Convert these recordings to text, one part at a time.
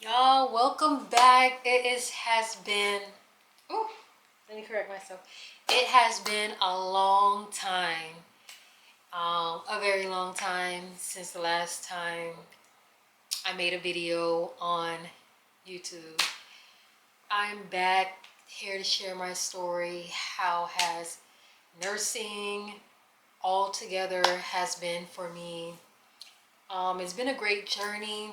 Y'all, welcome back. Has been, oh, let me correct myself. It has been a long time, a very long time since the last time I made a video on YouTube. I'm back here to share my story. How has nursing altogether has been for me. It's been a great journey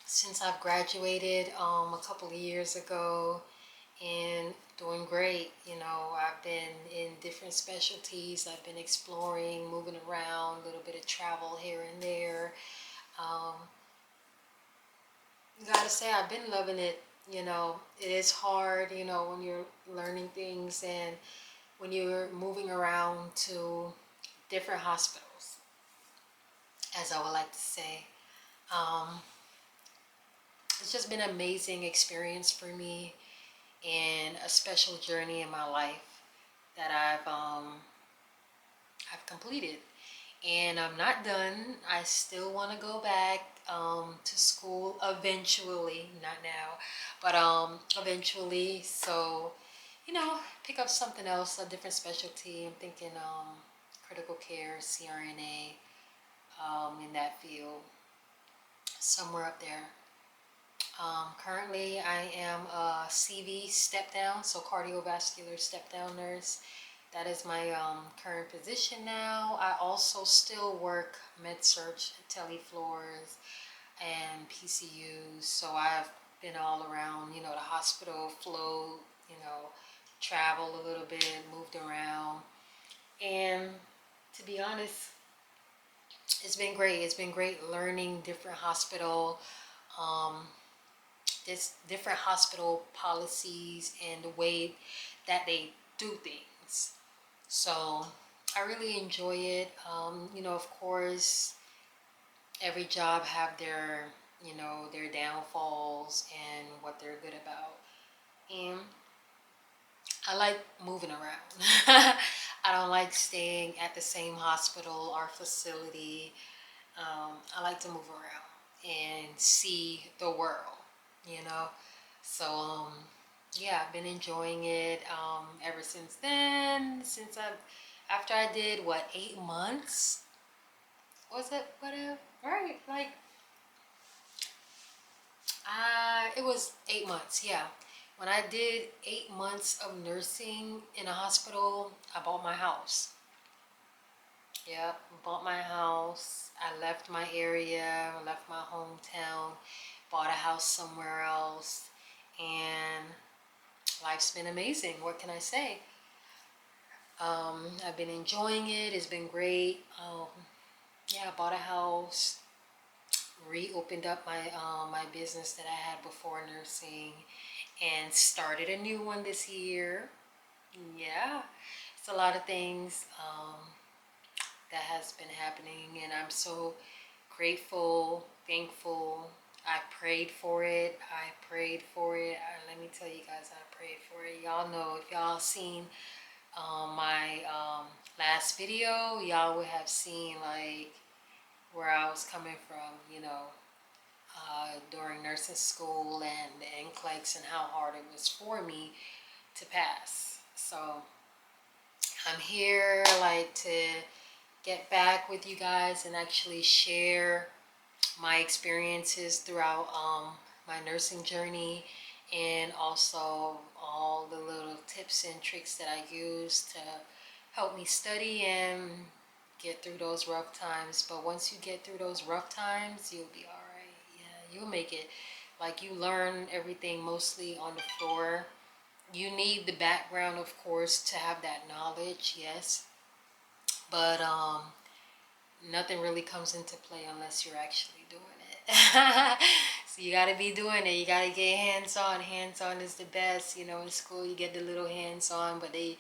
since I've graduated a couple of years ago, and doing great. I've been in different specialties. I've been exploring, moving around, a little bit of travel here and there. Um, Gotta say, I've been loving it. It is hard, when you're learning things and when you're moving around to different hospitals, as I would like to say. Um, it's just been an amazing experience for me and a special journey in my life that I've completed. And I'm not done. I still want to go back to school eventually, not now, but eventually. So, pick up something else, a different specialty. I'm thinking critical care, CRNA, in that field, somewhere up there. Currently, I am a CV step down, so cardiovascular step down nurse. That is my current position now. I also still work med search, telefloors, and PCUs. So I've been all around, the hospital float, travel a little bit, moved around. And to be honest, it's been great. It's been great learning different um, different hospital policies and the way that they do things. So I really enjoy it. Of course, every job have their downfalls and what they're good about. And I like moving around. I don't like staying at the same hospital or facility. I like to move around and see the world, you know. So yeah, I've been enjoying it ever since then. After I did what, 8 months? Was it whatever? Right, like it was 8 months. Yeah, when I did 8 months of nursing in a hospital, I bought my house. Yep, bought my house. I left my area, left my hometown, bought a house somewhere else, and life's been amazing. What can I say? I've been enjoying it. It's been great. Yeah, I bought a house, reopened up my business that I had before nursing, and started a new one this year. Yeah, it's a lot of things that has been happening, and I'm so grateful, thankful. I prayed for it. I prayed for it. Let me tell you guys, I prayed for it. Y'all know, if y'all seen my last video, y'all would have seen like where I was coming from, during nursing school and the Nclex, and how hard it was for me to pass. So I'm here like to get back with you guys and actually share my experiences throughout my nursing journey, and also all the little tips and tricks that I use to help me study and get through those rough times. But once you get through those rough times, you'll be all right. Yeah, you'll make it. Like, you learn everything mostly on the floor. You need the background, of course, to have that knowledge, yes. But nothing really comes into play unless you're actually doing it. So you got to be doing it. You got to get hands-on. Hands-on is the best. In school you get the little hands-on, but they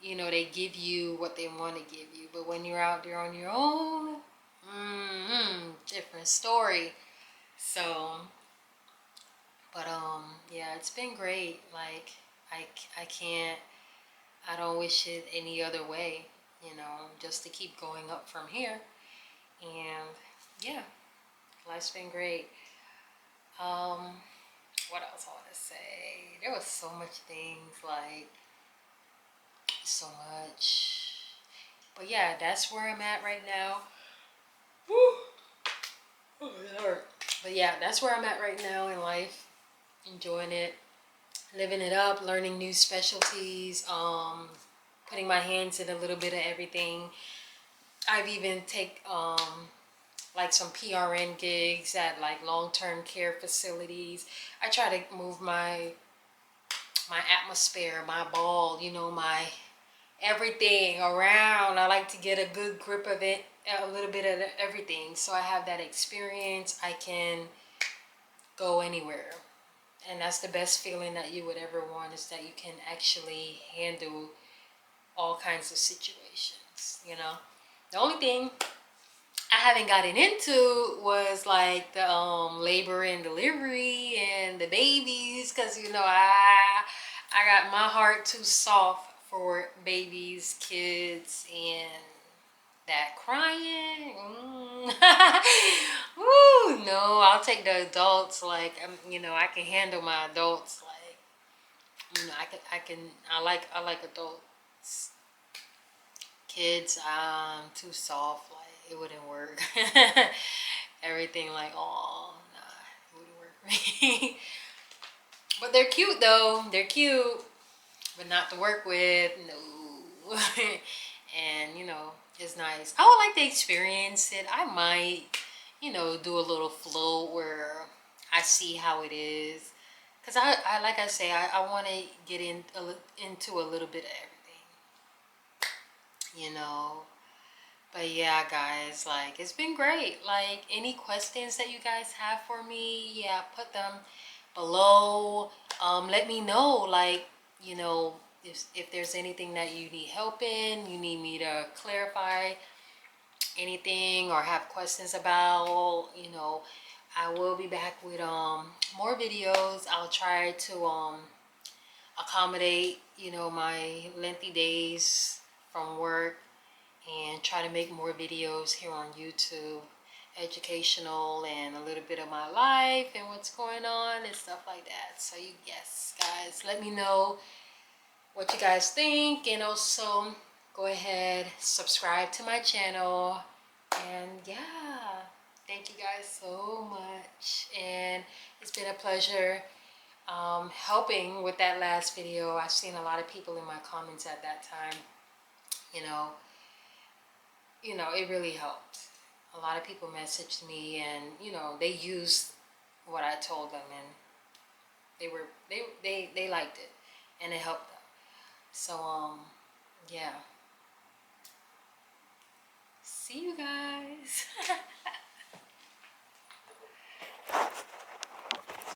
give you what they want to give you. But when you're out there on your own, different story. So, but yeah, it's been great. Like, I can't, I don't wish it any other way, just to keep going up from here. And yeah, life's been great. What else I want to say? There was so much things, like so much. But yeah, that's where I'm at right now. Woo. Oh, Lord. But yeah, that's where I'm at right now in life. Enjoying it, living it up, learning new specialties, putting my hands in a little bit of everything. I've even take like some PRN gigs at like long-term care facilities. I try to move my atmosphere, my ball, you know, my everything around. I like to get a good grip of it, a little bit of everything. So I have that experience. I can go anywhere. And that's the best feeling that you would ever want, is that you can actually handle all kinds of situations, you know. The only thing I haven't gotten into was like the labor and delivery and the babies, because you know I got my heart too soft for babies, kids, and that crying. Woo, no, I'll take the adults. Like you know, I can handle my adults. Like you know, I like adults. Kids, too soft. Like it wouldn't work. Everything like, oh, nah, it wouldn't work for me. But they're cute though. They're cute, but not to work with. No. And you know, it's nice. I would like to experience it. I might, you know, do a little float where I see how it is. Cause I like I say, I want to get into a little bit of everything, you know. But yeah, guys, like it's been great. Like any questions that you guys have for me, yeah, put them below. Let me know, like, you know, if there's anything that you need help in, you need me to clarify anything or have questions about, you know, I will be back with more videos. I'll try to accommodate, you know, my lengthy days from work and try to make more videos here on YouTube, educational and a little bit of my life and what's going on and stuff like that. So you, yes, guys, let me know what you guys think, and also go ahead, subscribe to my channel, and yeah, thank you guys so much. And it's been a pleasure helping with that last video. I've seen a lot of people in my comments at that time, you know, it really helped. A lot of people messaged me, and you know, they used what I told them, and they liked it, and it helped them. So yeah. See you guys.